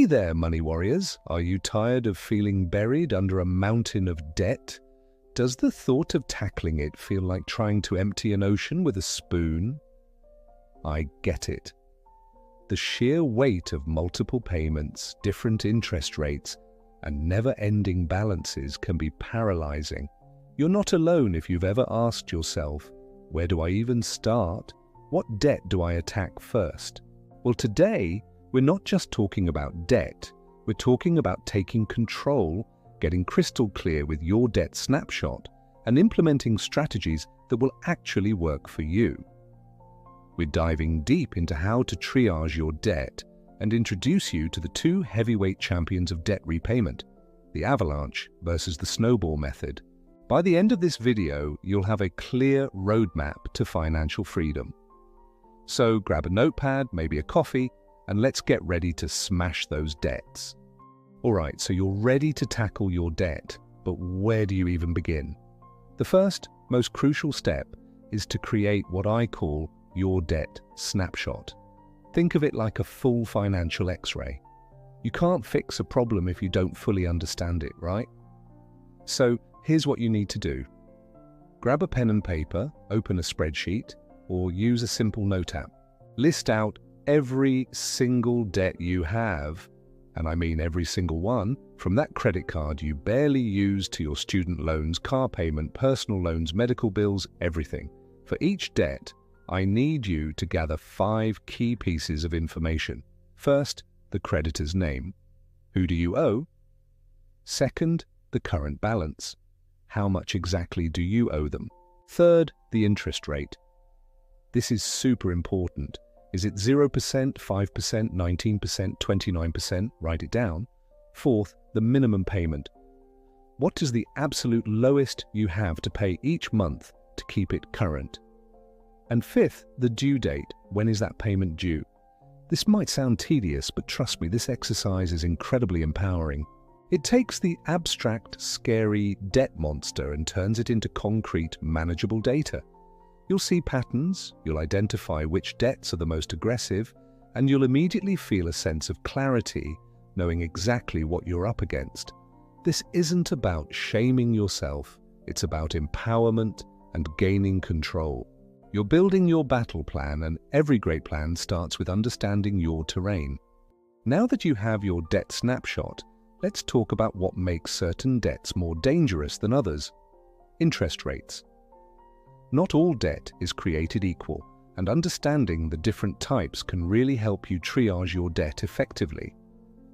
there, money warriors. Are you tired of feeling buried under a mountain of debt? Does the thought of tackling it feel like trying to empty an ocean with a spoon? I get it. The sheer weight of multiple payments, different interest rates, and never-ending balances can be paralyzing. You're not alone if you've ever asked yourself, where do I even start? What debt do I attack first? Well, today, we're not just talking about debt. We're talking about taking control, getting crystal clear with your debt snapshot, and implementing strategies that will actually work for you. We're diving deep into how to triage your debt and introduce you to the two heavyweight champions of debt repayment, the Avalanche versus the Snowball method. By the end of this video, you'll have a clear roadmap to financial freedom. So grab a notepad, maybe a coffee, and let's get ready to smash those debts. Alright, so you're ready to tackle your debt, but where do you even begin? The first, most crucial step is to create what I call your debt snapshot. Think of it like a full financial X-ray. You can't fix a problem if you don't fully understand it, right? So here's what you need to do. Grab a pen and paper, open a spreadsheet, or use a simple note app. List out every single debt you have, and I mean every single one, from that credit card you barely use to your student loans, car payment, personal loans, medical bills, everything. For each debt, I need you to gather 5 key pieces of information. First, the creditor's name. Who do you owe? Second, the current balance. How much exactly do you owe them? Third, the interest rate. This is super important. Is it 0%, 5%, 19%, 29%? Write it down. Fourth, the minimum payment. What is the absolute lowest you have to pay each month to keep it current? And fifth, the due date. When is that payment due? This might sound tedious, but trust me, this exercise is incredibly empowering. It takes the abstract, scary debt monster and turns it into concrete, manageable data. You'll see patterns, you'll identify which debts are the most aggressive, and you'll immediately feel a sense of clarity, knowing exactly what you're up against. This isn't about shaming yourself, it's about empowerment and gaining control. You're building your battle plan, and every great plan starts with understanding your terrain. Now that you have your debt snapshot, let's talk about what makes certain debts more dangerous than others. Interest rates. Not all debt is created equal, and understanding the different types can really help you triage your debt effectively.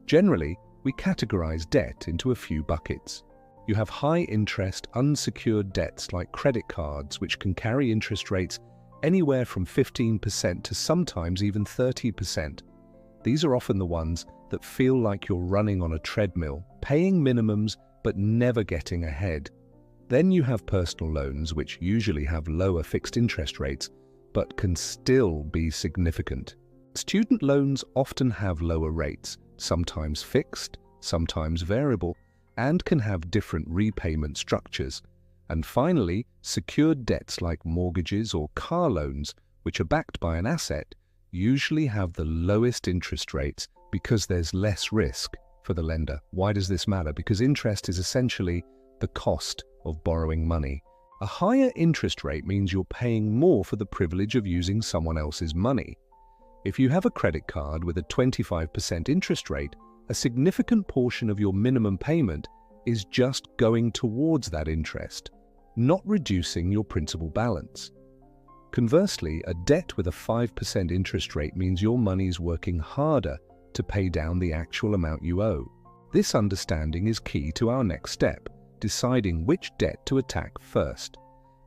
Generally, we categorize debt into a few buckets. You have high-interest, unsecured debts like credit cards, which can carry interest rates anywhere from 15% to sometimes even 30%. These are often the ones that feel like you're running on a treadmill, paying minimums but never getting ahead. Then you have personal loans, which usually have lower fixed interest rates, but can still be significant. Student loans often have lower rates, sometimes fixed, sometimes variable, and can have different repayment structures. And finally, secured debts like mortgages or car loans, which are backed by an asset, usually have the lowest interest rates because there's less risk for the lender. Why does this matter? Because interest is essentially the cost of borrowing money. A higher interest rate means you're paying more for the privilege of using someone else's money. If you have a credit card with a 25% interest rate, a significant portion of your minimum payment is just going towards that interest, not reducing your principal balance. Conversely, a debt with a 5% interest rate means your money's working harder to pay down the actual amount you owe. This understanding is key to our next step, deciding which debt to attack first.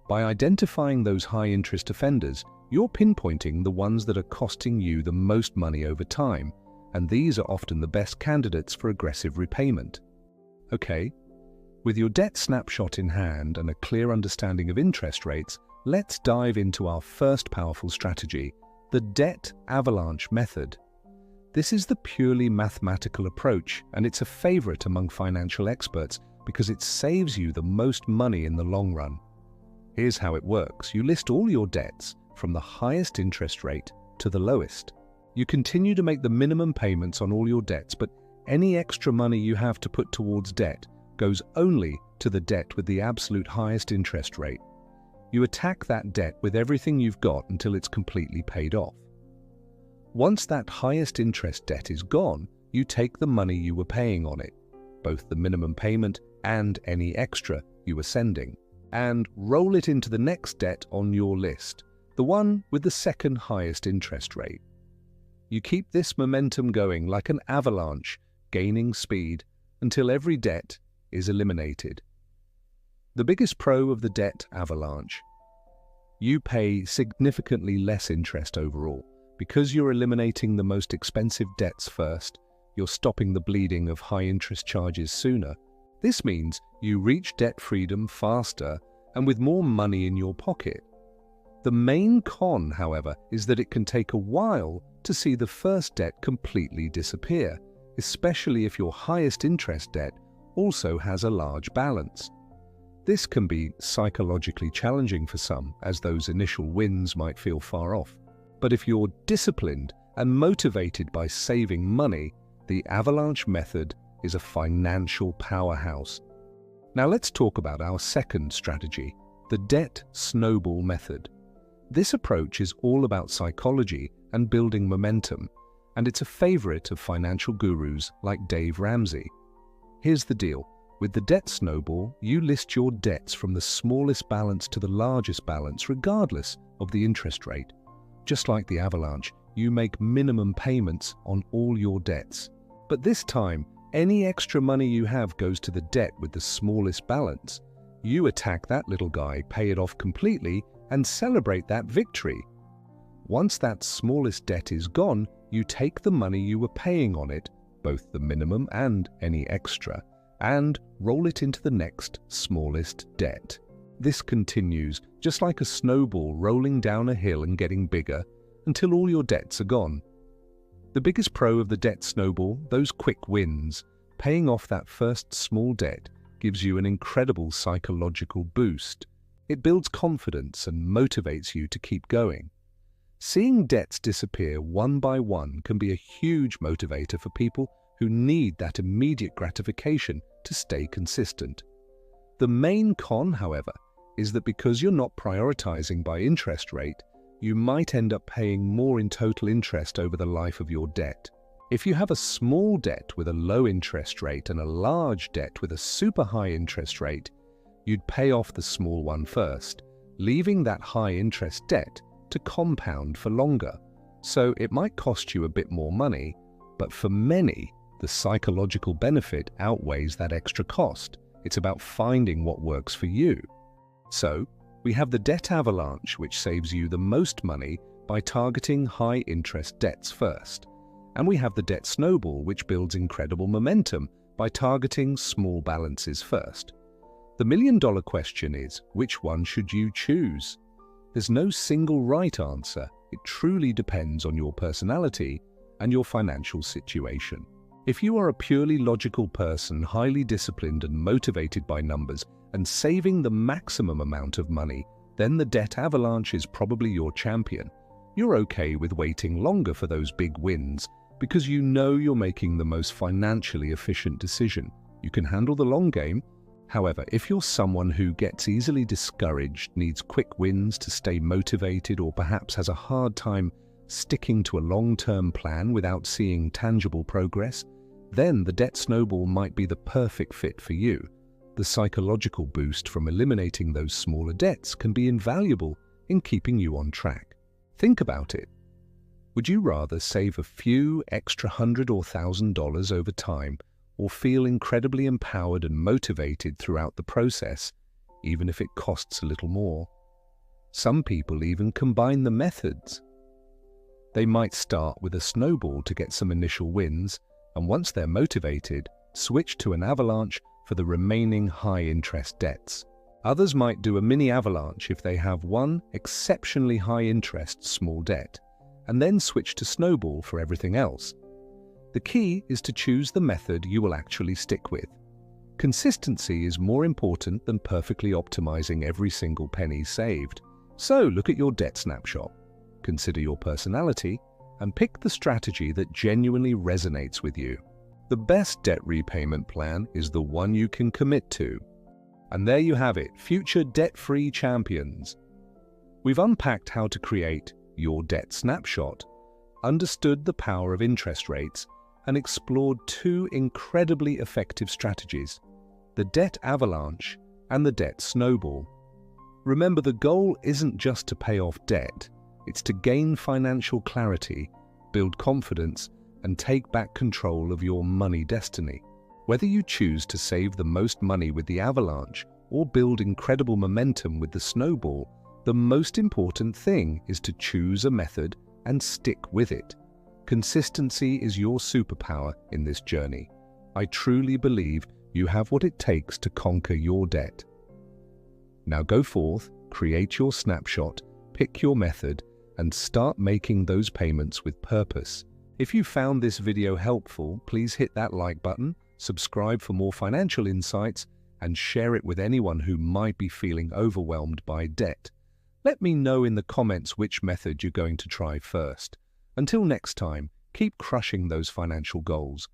By identifying those high-interest offenders, you're pinpointing the ones that are costing you the most money over time, and these are often the best candidates for aggressive repayment. Okay, with your debt snapshot in hand and a clear understanding of interest rates, let's dive into our first powerful strategy, the debt avalanche method. This is the purely mathematical approach, and it's a favorite among financial experts because it saves you the most money in the long run. Here's how it works. You list all your debts from the highest interest rate to the lowest. You continue to make the minimum payments on all your debts, but any extra money you have to put towards debt goes only to the debt with the absolute highest interest rate. You attack that debt with everything you've got until it's completely paid off. Once that highest interest debt is gone, you take the money you were paying on it, both the minimum payment and any extra you were sending, and roll it into the next debt on your list, the one with the second highest interest rate. You keep this momentum going like an avalanche, gaining speed until every debt is eliminated. The biggest pro of the debt avalanche: you pay significantly less interest overall. Because you're eliminating the most expensive debts first, you're stopping the bleeding of high-interest charges sooner. This means you reach debt freedom faster and with more money in your pocket. The main con, however, is that it can take a while to see the first debt completely disappear, especially if your highest interest debt also has a large balance. This can be psychologically challenging for some, as those initial wins might feel far off. But if you're disciplined and motivated by saving money, the Avalanche method is a financial powerhouse. Now let's talk about our second strategy, the Debt Snowball method. This approach is all about psychology and building momentum, and it's a favorite of financial gurus like Dave Ramsey. Here's the deal. With the Debt Snowball, you list your debts from the smallest balance to the largest balance, regardless of the interest rate. Just like the Avalanche, you make minimum payments on all your debts. But this time, any extra money you have goes to the debt with the smallest balance. You attack that little guy, pay it off completely, and celebrate that victory. Once that smallest debt is gone, you take the money you were paying on it, both the minimum and any extra, and roll it into the next smallest debt. This continues, just like a snowball rolling down a hill and getting bigger, until all your debts are gone. The biggest pro of the debt snowball, those quick wins. Paying off that first small debt gives you an incredible psychological boost. It builds confidence and motivates you to keep going. Seeing debts disappear one by one can be a huge motivator for people who need that immediate gratification to stay consistent. The main con, however, is that because you're not prioritizing by interest rate, you might end up paying more in total interest over the life of your debt. If you have a small debt with a low interest rate and a large debt with a super high interest rate, you'd pay off the small one first, leaving that high interest debt to compound for longer. So it might cost you a bit more money, but for many, the psychological benefit outweighs that extra cost. It's about finding what works for you. So, we have the Debt Avalanche, which saves you the most money by targeting high-interest debts first. And we have the Debt Snowball, which builds incredible momentum by targeting small balances first. The million-dollar question is, which one should you choose? There's no single right answer. It truly depends on your personality and your financial situation. If you are a purely logical person, highly disciplined and motivated by numbers, and saving the maximum amount of money, then the Debt Avalanche is probably your champion. You're okay with waiting longer for those big wins because you know you're making the most financially efficient decision. You can handle the long game. However, if you're someone who gets easily discouraged, needs quick wins to stay motivated, or perhaps has a hard time sticking to a long-term plan without seeing tangible progress, then the Debt Snowball might be the perfect fit for you. The psychological boost from eliminating those smaller debts can be invaluable in keeping you on track. Think about it. Would you rather save a few extra $100 or $1,000 over time, or feel incredibly empowered and motivated throughout the process, even if it costs a little more? Some people even combine the methods. They might start with a snowball to get some initial wins, and once they're motivated, switch to an avalanche for the remaining high-interest debts. Others might do a mini avalanche if they have one exceptionally high-interest small debt, and then switch to snowball for everything else. The key is to choose the method you will actually stick with. Consistency is more important than perfectly optimizing every single penny saved. So look at your debt snapshot, consider your personality, and pick the strategy that genuinely resonates with you. The best debt repayment plan is the one you can commit to. And there you have it, future debt-free champions. We've unpacked how to create your debt snapshot, understood the power of interest rates, and explored two incredibly effective strategies, the debt avalanche and the debt snowball. Remember, the goal isn't just to pay off debt, it's to gain financial clarity, build confidence, and take back control of your money destiny. Whether you choose to save the most money with the avalanche or build incredible momentum with the snowball, the most important thing is to choose a method and stick with it. Consistency is your superpower in this journey. I truly believe you have what it takes to conquer your debt. Now go forth, create your snapshot, pick your method, and start making those payments with purpose. If you found this video helpful, please hit that like button, subscribe for more financial insights, and share it with anyone who might be feeling overwhelmed by debt. Let me know in the comments which method you're going to try first. Until next time, keep crushing those financial goals.